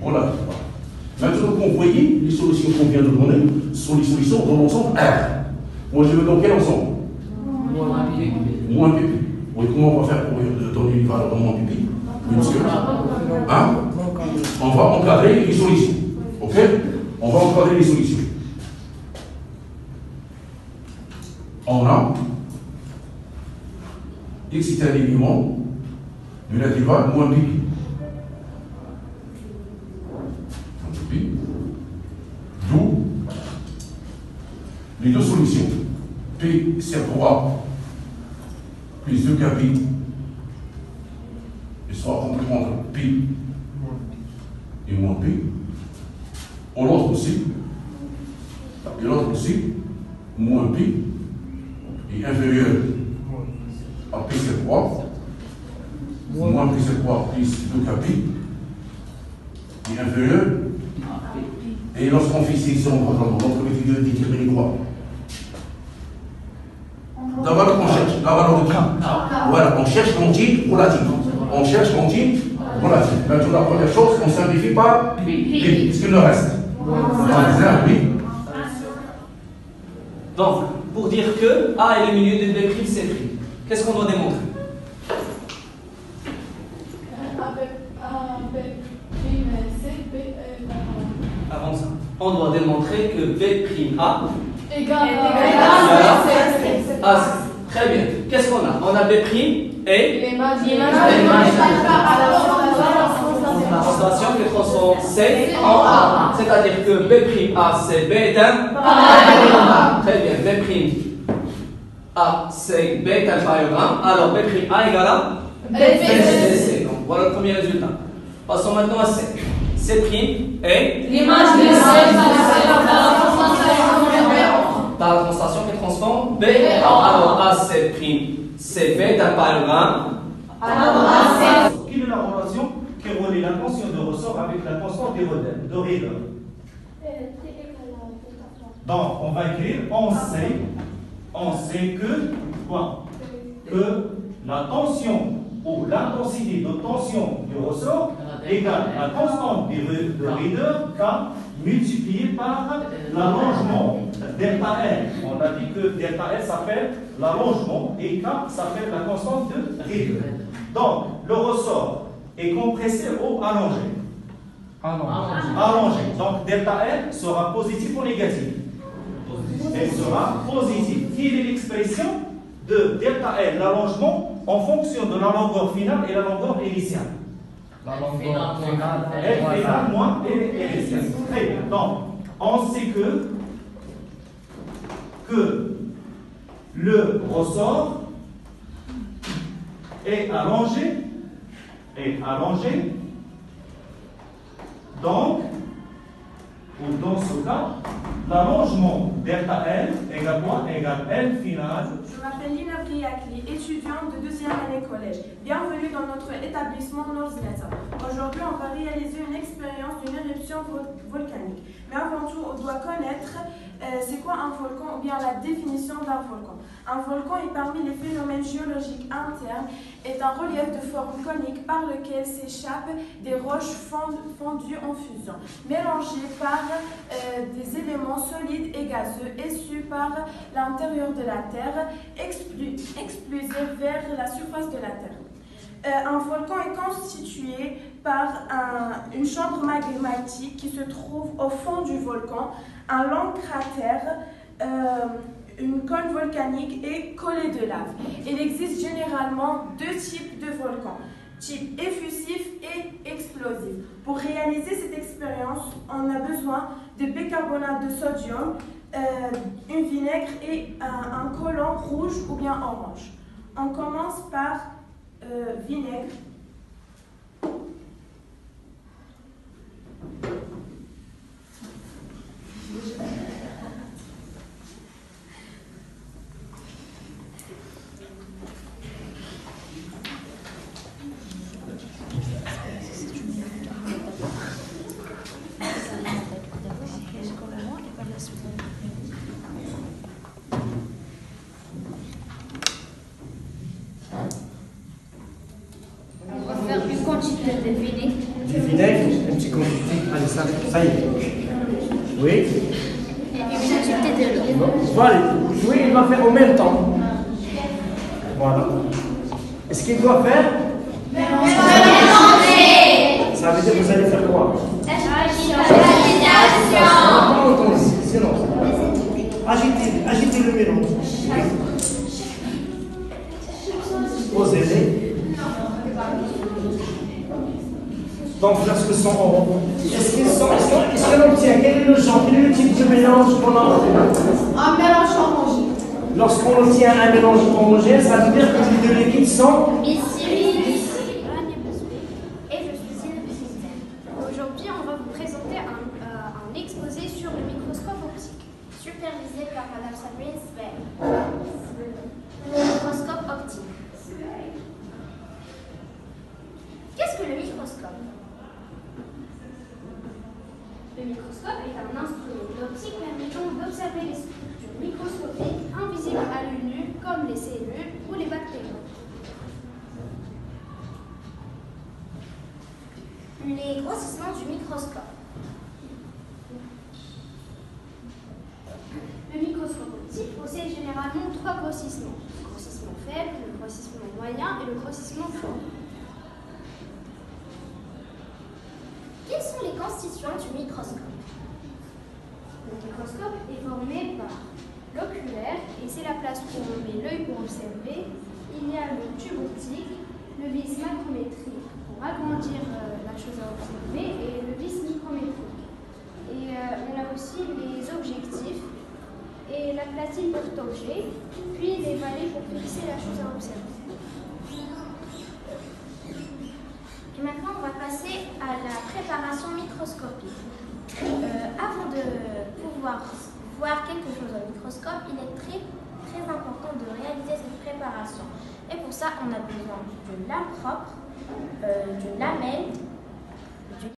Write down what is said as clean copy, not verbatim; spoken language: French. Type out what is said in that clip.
relative. Maintenant, vous voyez les solutions qu'on vient de donner sont les solutions dans l'ensemble R. Moi, je veux dans quel ensemble? Moins pp. Oui, comment on va faire pour donner une valeur de moins pp? Hein? On va encadrer les solutions. Ok? On va encadrer les solutions. On a x est un élément de l'intervalle moins pp. D'où les deux solutions. P c'est 3 plus 2kp et soit compris entre P et moins P. Ou l'autre aussi. Et l'autre aussi, moins P est inférieur à P c'est 3. Moins P c'est 3 plus 2kp est inférieur. Et lorsqu'on fait section, notre méthode de déterminer quoi? La valeur qu'on cherche, la valeur de qui? Voilà, on cherche l'entier relatif. On cherche l'entier relatif. Maintenant, la première chose, on simplifie par P. Qu'est-ce qu'il nous reste? Oui. Donc, pour dire que A est le milieu de B', C', qu'est-ce qu'on doit démontrer? Avant ça, on doit démontrer que B'A égale à C. Très bien. Qu'est-ce qu'on a? On a B' et la constellation qui transforme C en A. C'est-à-dire que B'A, c'est B est un parallélogramme. Très bien. B'A, c'est B est un parallélogramme. Alors B'A égale à BC. Donc voilà le premier résultat. Passons maintenant à C. C' est l'image de C par la constellation qui transforme B en A. Alors A, C', c'est B d'un parallélogramme. Alors A, C. Quelle est la relation qui relie la tension de ressort avec la constante de Rayleigh? Donc, on va écrire, on sait que, quoi? Que la tension ou l'intensité de tension du ressort égale la constante de Rayleigh K multipliée par l'allongement delta L. On a dit que delta L s'appelle l'allongement et K s'appelle la constante de Rayleigh. Donc, le ressort est compressé ou allongé? Allongé. Donc, delta L sera positif ou négatif? Elle sera positive. Quelle est l'expression de delta L, l'allongement, en fonction de la longueur finale et la longueur initiale? La longueur finale moins L initiale. Très bien. Donc, on sait que le ressort est allongé. Donc, ou dans ce cas, l'allongement delta L égale quoi? Égale L finale. Je m'appelle Lina Briakli, étudiante de 2e année collège. Bienvenue dans notre établissement Norzneta. Aujourd'hui, on va réaliser une expérience d'une éruption volcanique. Mais avant tout, on doit connaître c'est quoi un volcan ou bien la définition d'un volcan. Un volcan est parmi les phénomènes géologiques internes, est un relief de forme conique par lequel s'échappent des roches fondues en fusion, mélangées par des éléments solides et gazeux issus par l'intérieur de la Terre, expulsés vers la surface de la Terre. Un volcan est constitué par une chambre magmatique qui se trouve au fond du volcan, un long cratère, une cône volcanique et collée de lave. Il existe généralement deux types de volcans, type effusif et explosif. Pour réaliser cette expérience, on a besoin de bicarbonate de sodium, un vinaigre et un collant rouge ou bien orange. On commence par vinaigre. Un petit conductif. Allez, ça y est. Oui. Voilà. Oui, il va faire en même temps. Voilà. Est-ce qu'il doit faire? Ça veut dire que vous allez faire quoi? Sinon, agitez le mélange. Posez-les. Donc, lorsque sont en rond, est-ce qu'on obtient? Quel est le genre? Quel est le type de mélange qu'on a? Un mélange homogène. Lorsqu'on obtient un mélange homogène, ça veut dire que les deux liquides sont Ici, et je suis Christine. Aujourd'hui, on va vous présenter un exposé sur le microscope optique, supervisé par Madame Sabrine Sveig. Le microscope optique. Qu'est-ce que le microscope? Le microscope est un instrument d'optique permettant d'observer les structures microscopiques invisibles à l'œil nu, comme les cellules ou les bactéries. Les grossissements du microscope. Le microscope optique possède généralement 3 grossissements. Le grossissement faible, le grossissement moyen et le grossissement fort. Quels sont les constituants du microscope? Le microscope est formé par l'oculaire, et c'est la place où on met l'œil pour observer. Il y a le tube optique, le vis macrométrique pour agrandir la chose à observer, et le vis micrométrique. Et on a aussi les objectifs et la platine porte-objet, puis les valets pour fixer la chose à observer. Et maintenant, on va passer à la préparation microscopique. Avant de pouvoir voir quelque chose au microscope, il est très important de réaliser cette préparation. Et pour ça, on a besoin d'une lame propre, d'une lamelle,